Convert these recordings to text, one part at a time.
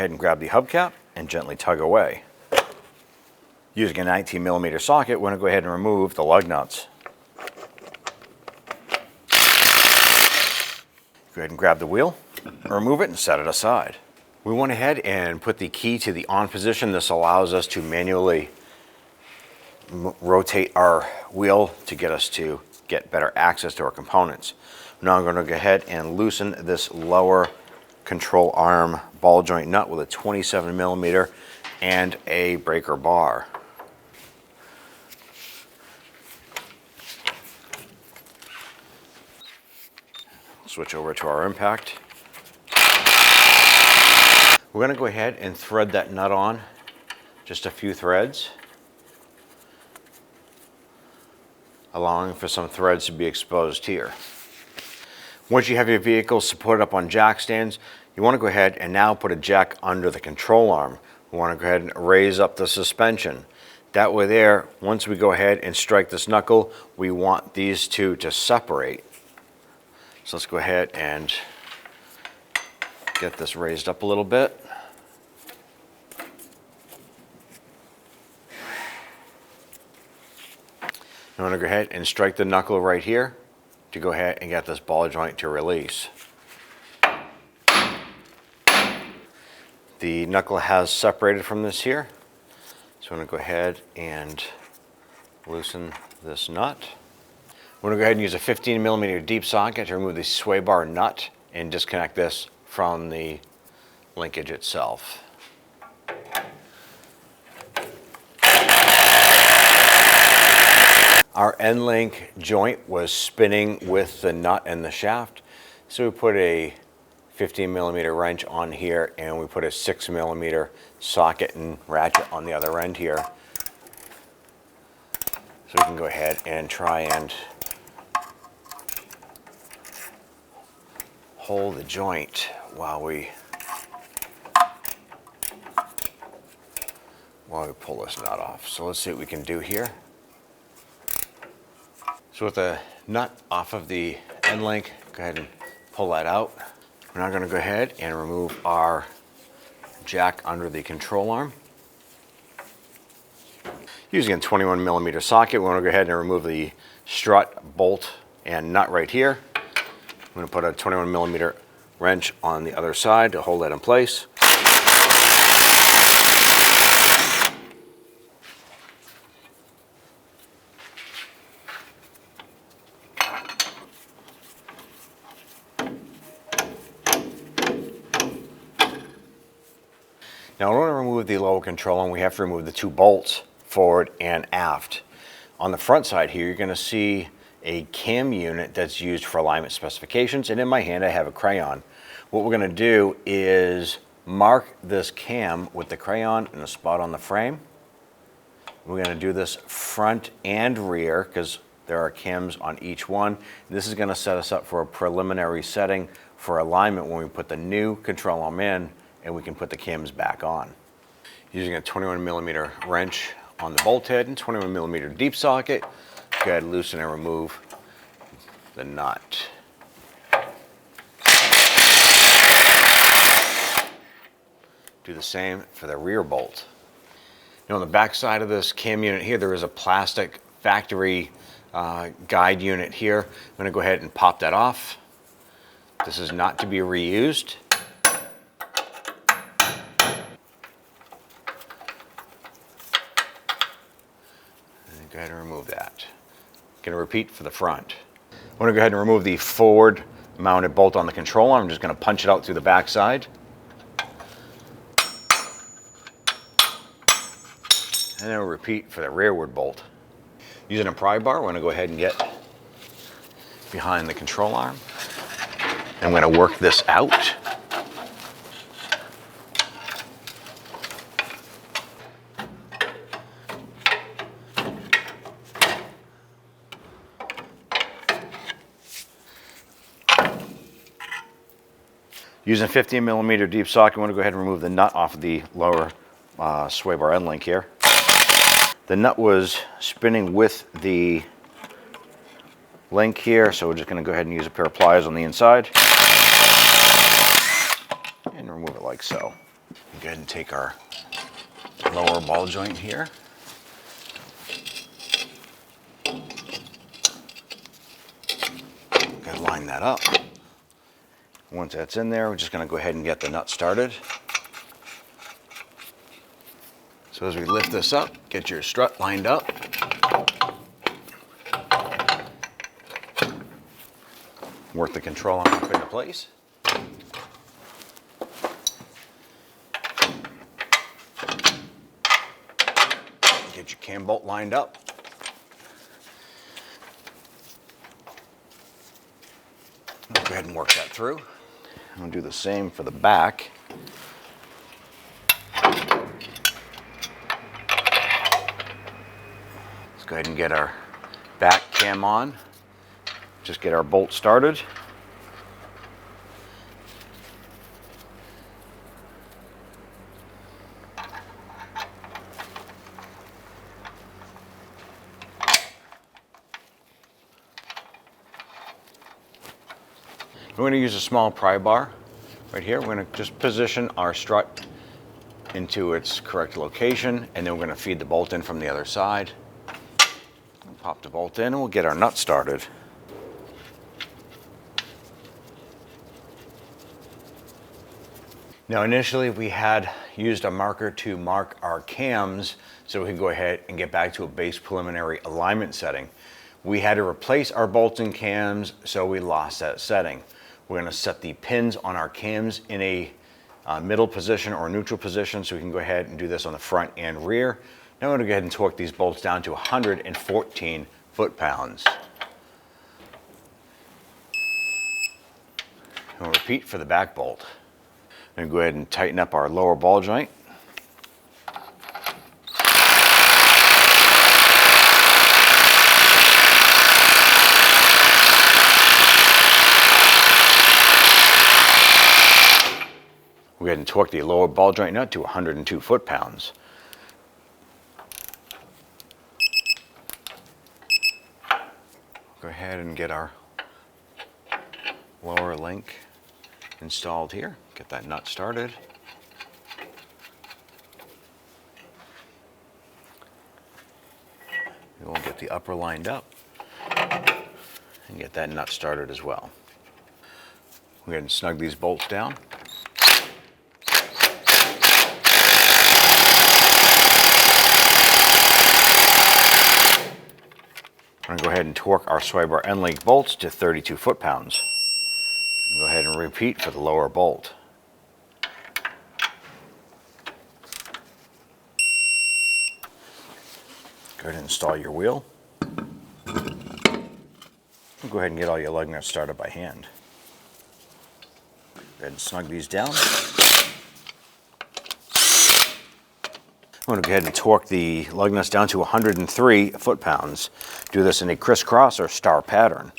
ahead and grab the hubcap and gently tug away. Using a 19mm socket, we're going to go ahead and remove the lug nuts. Go ahead and grab the wheel, remove it, and set it aside. We went ahead and put the key to the on position. This allows us to manually rotate our wheel to get better access to our components. Now I'm going to go ahead and loosen this lower control arm ball joint nut with a 27mm and a breaker bar. Switch over to our impact. We're going to go ahead and thread that nut on, just a few threads, allowing for some threads to be exposed here. Once you have your vehicle supported up on jack stands, you want to go ahead and now put a jack under the control arm. We want to go ahead and raise up the suspension. That way there, once we go ahead and strike this knuckle, we want these two to separate. So let's go ahead and get this raised up a little bit. I'm going to go ahead and strike the knuckle right here to go ahead and get this ball joint to release. The knuckle has separated from this here, so I'm going to go ahead and loosen this nut. We're going to go ahead and use a 15mm deep socket to remove the sway bar nut and disconnect this from the linkage itself. Our end link joint was spinning with the nut and the shaft, so we put a 15mm wrench on here and we put a 6mm socket and ratchet on the other end here. So we can go ahead and try and hold the joint while we pull this nut off. So let's see what we can do here. So with the nut off of the end link, go ahead and pull that out. We're now going to go ahead and remove our jack under the control arm. Using a 21mm socket, we want to go ahead and remove the strut, bolt, and nut right here. I'm going to put a 21mm wrench on the other side to hold that in place. Now in order to remove the lower control arm, we have to remove the two bolts, forward and aft. On the front side here, you're going to see a cam unit that's used for alignment specifications, and in my hand I have a crayon. What we're going to do is mark this cam with the crayon in a spot on the frame. We're going to do this front and rear because there are cams on each one. This is going to set us up for a preliminary setting for alignment when we put the new control arm in and we can put the cams back on. Using a 21mm wrench on the bolt head and 21mm deep socket, go ahead and loosen and remove the nut. Do the same for the rear bolt. Now on the back side of this cam unit here, there is a plastic factory guide unit here. I'm going to go ahead and pop that off. This is not to be reused. And go ahead and remove that. Going to repeat for the front. I'm going to go ahead and remove the forward mounted bolt on the control arm. I'm just going to punch it out through the back side. And then we'll repeat for the rearward bolt. Using a pry bar, we're going to go ahead and get behind the control arm. I'm going to work this out. Using a 15mm deep socket, I'm going to go ahead and remove the nut off of the lower sway bar end link here. The nut was spinning with the link here, so we're just going to go ahead and use a pair of pliers on the inside and remove it like so. Go ahead and take our lower ball joint here. Gotta line that up. Once that's in there, we're just gonna go ahead and get the nut started. So as we lift this up, get your strut lined up. Work the control arm up into place. Get your cam bolt lined up. Go ahead and work that through. I'm gonna do the same for the back. Let's go ahead and get our back cam on. Just get our bolt started. We're going to use a small pry bar right here. We're going to just position our strut into its correct location, and then we're going to feed the bolt in from the other side. We'll pop the bolt in and we'll get our nut started. Now initially we had used a marker to mark our cams so we could go ahead and get back to a base preliminary alignment setting. We had to replace our bolts and cams, so we lost that setting. We're going to set the pins on our cams in a middle position or neutral position, so we can go ahead and do this on the front and rear. Now I'm going to go ahead and torque these bolts down to 114 foot-pounds. And we'll repeat for the back bolt. I'm going to go ahead and tighten up our lower ball joint. We'll go ahead and torque the lower ball joint nut to 102 foot-pounds. Go ahead and get our lower link installed here. Get that nut started. We'll get the upper lined up and get that nut started as well. We'll go ahead and snug these bolts down. I'm going to go ahead and torque our sway bar end link bolts to 32 foot-pounds. Go ahead and repeat for the lower bolt. Go ahead and install your wheel. Go ahead and get all your lug nuts started by hand. Go ahead and snug these down. I'm going to go ahead and torque the lug nuts down to 103 foot-pounds. Do this in a crisscross or star pattern.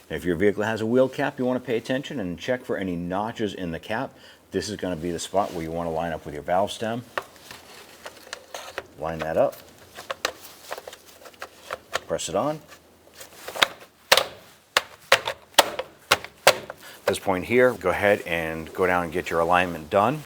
If your vehicle has a wheel cap, you want to pay attention and check for any notches in the cap. This is going to be the spot where you want to line up with your valve stem. Line that up. Press it on. At this point here, go ahead and go down and get your alignment done.